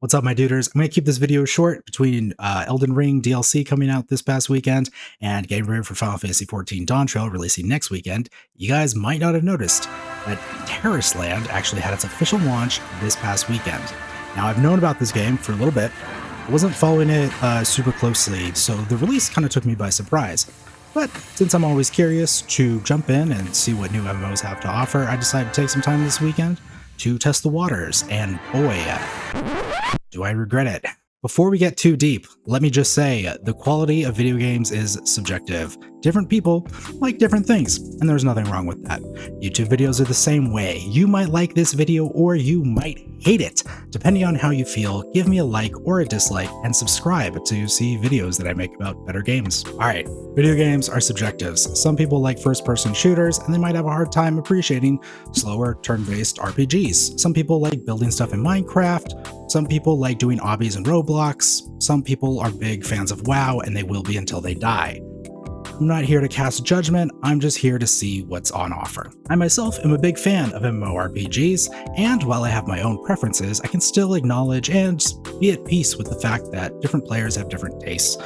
What's up, my duders? I'm going to keep this video short between Elden Ring DLC coming out this past weekend and getting ready for Final Fantasy XIV Dawn Trail releasing next weekend. You guys might not have noticed that Tarisland actually had its official launch this past weekend. Now, I've known about this game for a little bit. I wasn't following it super closely, so the release kind of took me by surprise. But since I'm always curious to jump in and see what new MMOs have to offer, I decided to take some time this weekend to test the waters, and boy, do I regret it. Before we get too deep, let me just say, the quality of video games is subjective. Different people like different things, and there's nothing wrong with that. YouTube videos are the same way. You might like this video or you might hate it. Depending on how you feel, give me a like or a dislike and subscribe to see videos that I make about better games. Alright, video games are subjectives. Some people like first-person shooters and they might have a hard time appreciating slower turn-based RPGs. Some people like building stuff in Minecraft. Some people like doing obbies in Roblox. Some people are big fans of WoW and they will be until they die. I'm not here to cast judgment, I'm just here to see what's on offer. I myself am a big fan of MMORPGs, and while I have my own preferences, I can still acknowledge and be at peace with the fact that different players have different tastes.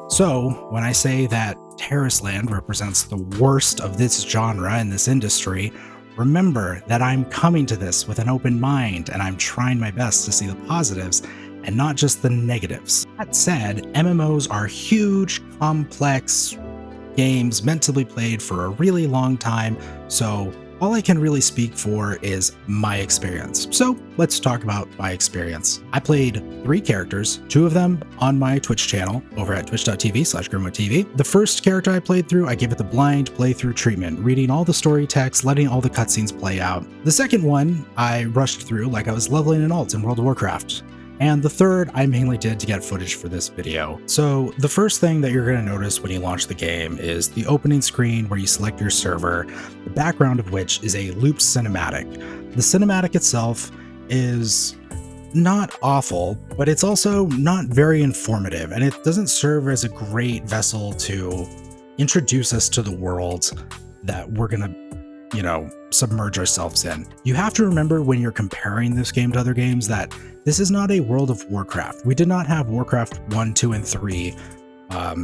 So, when I say that Tarisland represents the worst of this genre in this industry, remember that I'm coming to this with an open mind, and I'm trying my best to see the positives and not just the negatives. That said, MMOs are huge, complex games meant to be played for a really long time, so all I can really speak for is my experience. So let's talk about my experience. I played 3 characters, 2 of them on my Twitch channel over at twitch.tv/GrimwoodTV. The first character I played through, I gave it the blind playthrough treatment, reading all the story text, letting all the cutscenes play out. The second one, I rushed through like I was leveling an alt in World of Warcraft. And the third, I mainly did to get footage for this video. So the first thing that you're going to notice when you launch the game is the opening screen where you select your server, the background of which is a looped cinematic. The cinematic itself is not awful, but it's also not very informative, and it doesn't serve as a great vessel to introduce us to the world that we're going to submerge ourselves in. You have to remember when you're comparing this game to other games that this is not a World of Warcraft. We did not have Warcraft 1, 2, and 3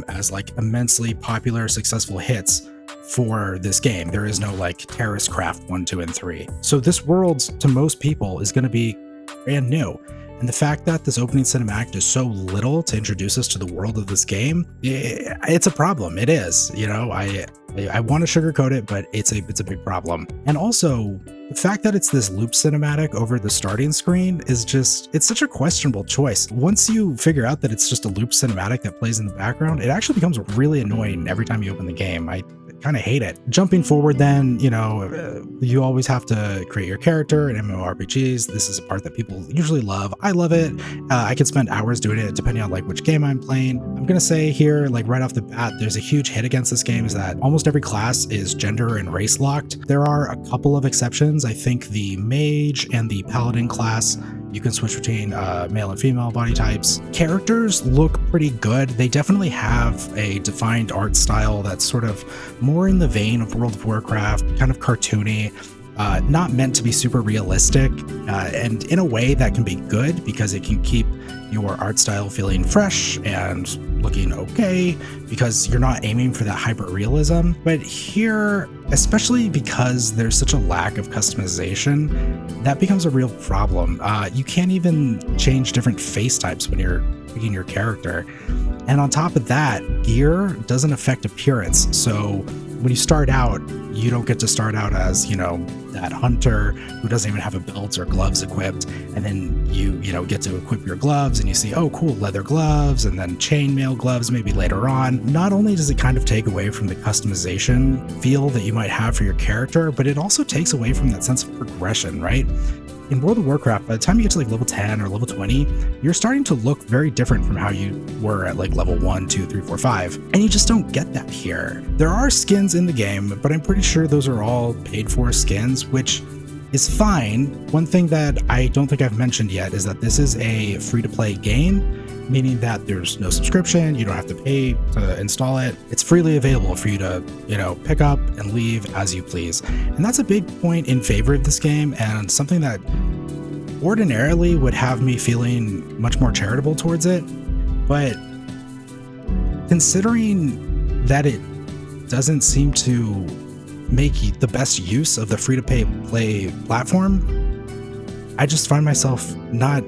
as like immensely popular, successful hits for this game. There is no like Terracraft 1, 2, and 3. So this world to most people is going to be brand new. And the fact that this opening cinematic is so little to introduce us to the world of this game, it's a problem. It is, I want to sugarcoat it, but it's a big problem. And also, the fact that it's this loop cinematic over the starting screen is it's such a questionable choice. Once you figure out that it's just a loop cinematic that plays in the background, it actually becomes really annoying every time you open the game. I kind of hate it. Jumping forward then, you always have to create your character in MMORPGs. This is a part that people usually love. I love it. I could spend hours doing it depending on like which game I'm playing. I'm gonna say here, like right off the bat, there's a huge hit against this game is that almost every class is gender and race locked. There are a couple of exceptions. I think the mage and the paladin class, you can switch between male and female body types. Characters look pretty good. They definitely have a defined art style that's sort of more in the vein of World of Warcraft, kind of cartoony, not meant to be super realistic, and in a way that can be good because it can keep your art style feeling fresh and looking okay because you're not aiming for that hyper realism. But here, especially because there's such a lack of customization, that becomes a real problem. You can't even change different face types when you're picking your character. And on top of that, gear doesn't affect appearance. So when you start out, you don't get to start out as, that hunter who doesn't even have a belt or gloves equipped. And then you get to equip your gloves and you see, oh, cool, leather gloves and then chainmail gloves maybe later on. Not only does it kind of take away from the customization feel that you might have for your character, but it also takes away from that sense of progression, right? In World of Warcraft, by the time you get to like level 10 or level 20, you're starting to look very different from how you were at like level 1, 2, 3, 4, 5. And you just don't get that here. There are skins in the game, but I'm pretty sure those are all paid for skins, which is fine. One thing that I don't think I've mentioned yet is that this is a free-to-play game, meaning that there's no subscription, you don't have to pay to install it. It's freely available for you to, pick up and leave as you please. And that's a big point in favor of this game and something that ordinarily would have me feeling much more charitable towards it, but considering that it doesn't seem to make the best use of the free-to-play platform, I just find myself not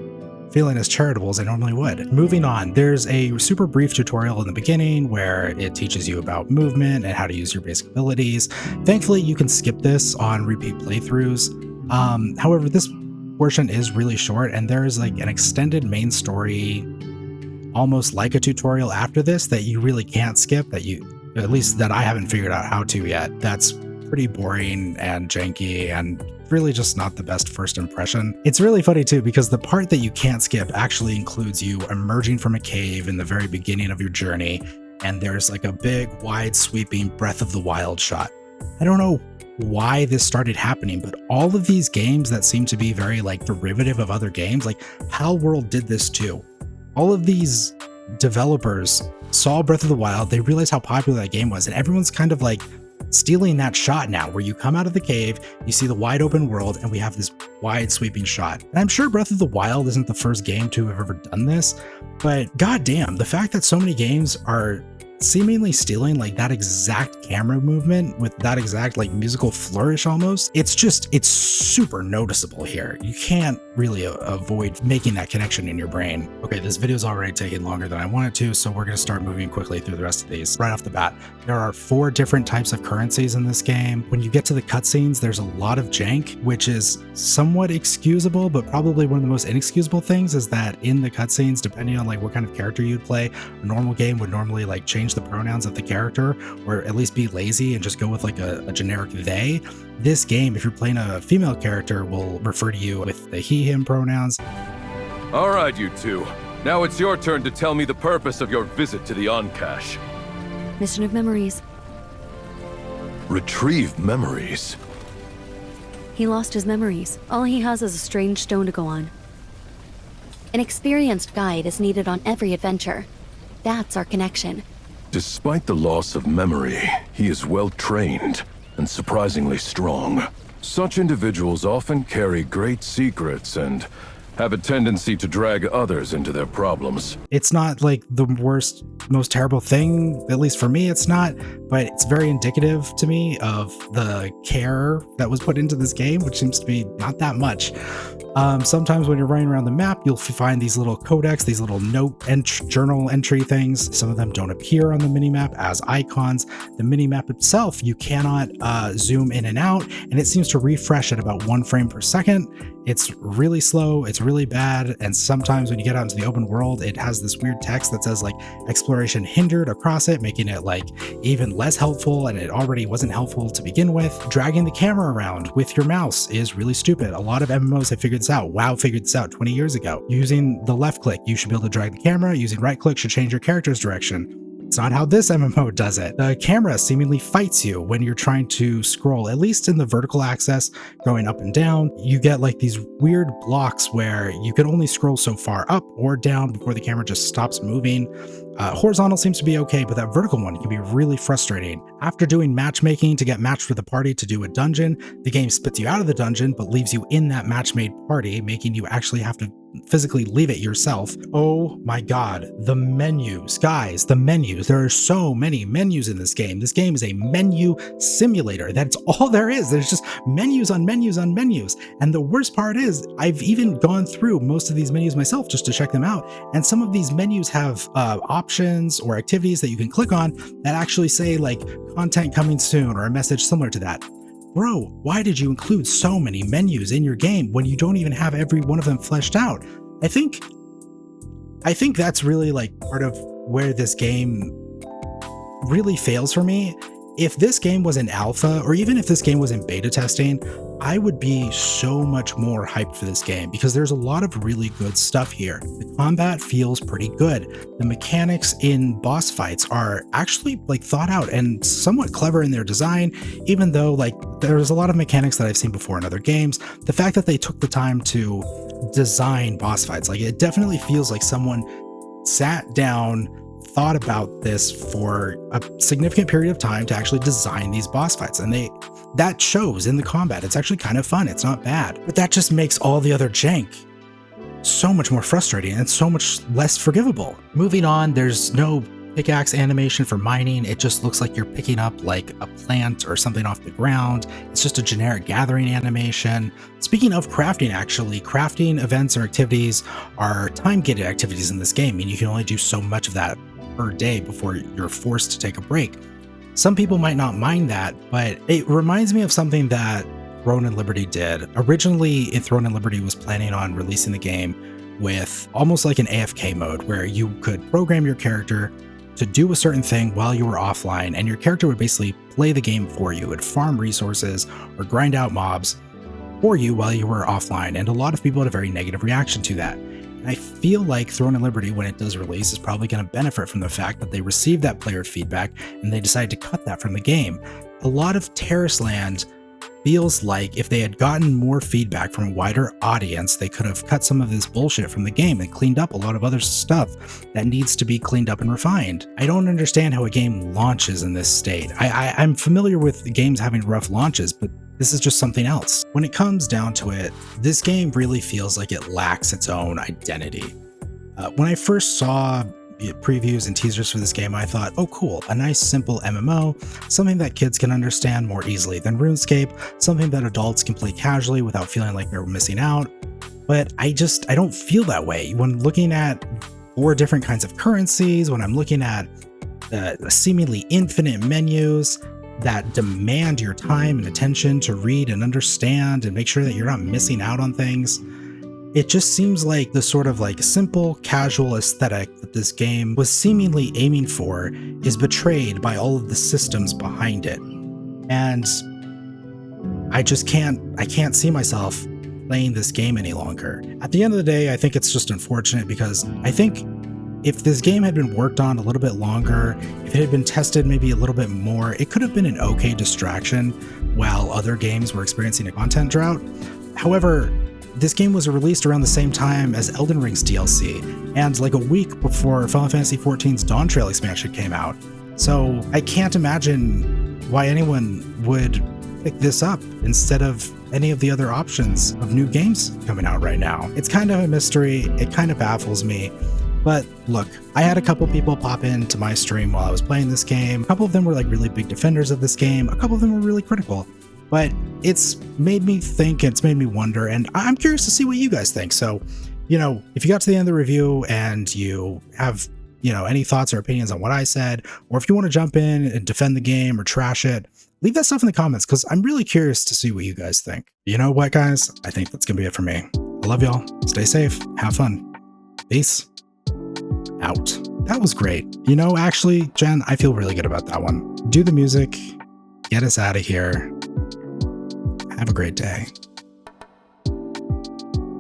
feeling as charitable as I normally would. Moving on, there's a super brief tutorial in the beginning where it teaches you about movement and how to use your basic abilities. Thankfully, you can skip this on repeat playthroughs. However, this portion is really short, and there's like an extended main story, almost like a tutorial after this, that you really can't skip, at least that I haven't figured out how to yet. That's pretty boring and janky and really just not the best first impression. It's really funny too, because the part that you can't skip actually includes you emerging from a cave in the very beginning of your journey, and there's like a big, wide sweeping Breath of the Wild shot. I don't know why this started happening, but all of these games that seem to be very like derivative of other games, like Palworld did this too. All of these developers saw Breath of the Wild, they realized how popular that game was, and everyone's kind of like stealing that shot now, where you come out of the cave, you see the wide open world, and we have this wide sweeping shot. And I'm sure Breath of the Wild isn't the first game to have ever done this, but goddamn, the fact that so many games are seemingly stealing like that exact camera movement with that exact like musical flourish almost, it's super noticeable here. You can't really avoid making that connection in your brain. Okay, this video's already taking longer than I wanted to, so we're gonna start moving quickly through the rest of these. Right off the bat, there are 4 different types of currencies in this game. When you get to the cutscenes, there's a lot of jank, which is somewhat excusable, but probably one of the most inexcusable things is that in the cutscenes, depending on like what kind of character you'd play, a normal game would normally like change the pronouns of the character, or at least be lazy and just go with like a generic they. This game, if you're playing a female character, will refer to you with the he, him pronouns. All right, you two. Now it's your turn to tell me the purpose of your visit to the Encache. Mission of memories. Retrieve memories? He lost his memories. All he has is a strange stone to go on. An experienced guide is needed on every adventure. That's our connection. Despite the loss of memory, he is well trained and surprisingly strong. Such individuals often carry great secrets and have a tendency to drag others into their problems. It's not like the worst, most terrible thing, at least for me it's not, but it's very indicative to me of the care that was put into this game, which seems to be not that much. Sometimes when you're running around the map, you'll find these little codex, these little journal entry things. Some of them don't appear on the minimap as icons. The minimap itself, you cannot zoom in and out, and it seems to refresh at about 1 frame per second. It's really slow, it's really bad, and sometimes when you get out into the open world, it has this weird text that says like exploration hindered across it, making it like even less helpful, and it already wasn't helpful to begin with. Dragging the camera around with your mouse is really stupid. A lot of MMOs have figured this out. WoW figured this out 20 years ago. Using the left click, you should be able to drag the camera. Using right click should change your character's direction. It's not how this MMO does it. The camera seemingly fights you when you're trying to scroll, at least in the vertical axis, going up and down. You get like these weird blocks where you can only scroll so far up or down before the camera just stops moving. Horizontal seems to be okay, but that vertical one can be really frustrating. After doing matchmaking to get matched with a party to do a dungeon, the game spits you out of the dungeon, but leaves you in that match-made party, making you actually have to physically leave it yourself. Oh my god, the menus. Guys, the menus. There are so many menus in this game. This game is a menu simulator. That's all there is. There's just menus on menus on menus. And the worst part is, I've even gone through most of these menus myself just to check them out. And some of these menus have options or activities that you can click on that actually say like content coming soon or a message similar to that. Bro, why did you include so many menus in your game when you don't even have every one of them fleshed out? I think that's really like part of where this game really fails for me. If this game was in alpha, or even if this game was in beta testing, I would be so much more hyped for this game because there's a lot of really good stuff here. The combat feels pretty good. The mechanics in boss fights are actually like thought out and somewhat clever in their design, even though like there's a lot of mechanics that I've seen before in other games. The fact that they took the time to design boss fights, like it definitely feels like someone sat down, thought about this for a significant period of time to actually design these boss fights, and that shows in the combat. It's actually kind of fun. It's not bad, but that just makes all the other jank so much more frustrating and so much less forgivable. Moving on, there's no pickaxe animation for mining. It just looks like you're picking up like a plant or something off the ground. It's just a generic gathering animation. Speaking of crafting, actually, crafting events or activities are time-gated activities in this game, meaning you can only do so much of that per day before you're forced to take a break. Some people might not mind that, but it reminds me of something that Throne and Liberty did. Originally, Throne and Liberty was planning on releasing the game with almost like an AFK mode, where you could program your character to do a certain thing while you were offline, and your character would basically play the game for you. It would farm resources or grind out mobs for you while you were offline, and a lot of people had a very negative reaction to that. And I feel like Throne and Liberty, when it does release, is probably going to benefit from the fact that they received that player feedback and they decided to cut that from the game. A lot of Tarisland feels like if they had gotten more feedback from a wider audience, they could have cut some of this bullshit from the game and cleaned up a lot of other stuff that needs to be cleaned up and refined. I don't understand how a game launches in this state. I'm familiar with games having rough launches, but this is just something else. When it comes down to it, this game really feels like it lacks its own identity. When I first saw previews and teasers for this game, I thought, oh cool, a nice simple MMO, something that kids can understand more easily than RuneScape, something that adults can play casually without feeling like they're missing out. But I don't feel that way. When looking at 4 different kinds of currencies, when I'm looking at seemingly infinite menus that demand your time and attention to read and understand and make sure that you're not missing out on things, it just seems like the sort of like simple, casual aesthetic that this game was seemingly aiming for is betrayed by all of the systems behind it. And I can't see myself playing this game any longer. At the end of the day, I think it's just unfortunate, because I think if this game had been worked on a little bit longer, if it had been tested maybe a little bit more, it could have been an okay distraction while other games were experiencing a content drought. However, this game was released around the same time as Elden Ring's DLC, and like a week before Final Fantasy XIV's Dawntrail expansion came out. So I can't imagine why anyone would pick this up instead of any of the other options of new games coming out right now. It's kind of a mystery, it kind of baffles me. But look, I had a couple people pop into my stream while I was playing this game. A couple of them were like really big defenders of this game, a couple of them were really critical. But it's made me think, it's made me wonder, and I'm curious to see what you guys think. So, if you got to the end of the review and you have, any thoughts or opinions on what I said, or if you want to jump in and defend the game or trash it, leave that stuff in the comments, because I'm really curious to see what you guys think. You know what, guys? I think that's going to be it for me. I love y'all. Stay safe. Have fun. Peace. Out. That was great. Actually, Jen, I feel really good about that one. Do the music. Get us out of here. Have a great day.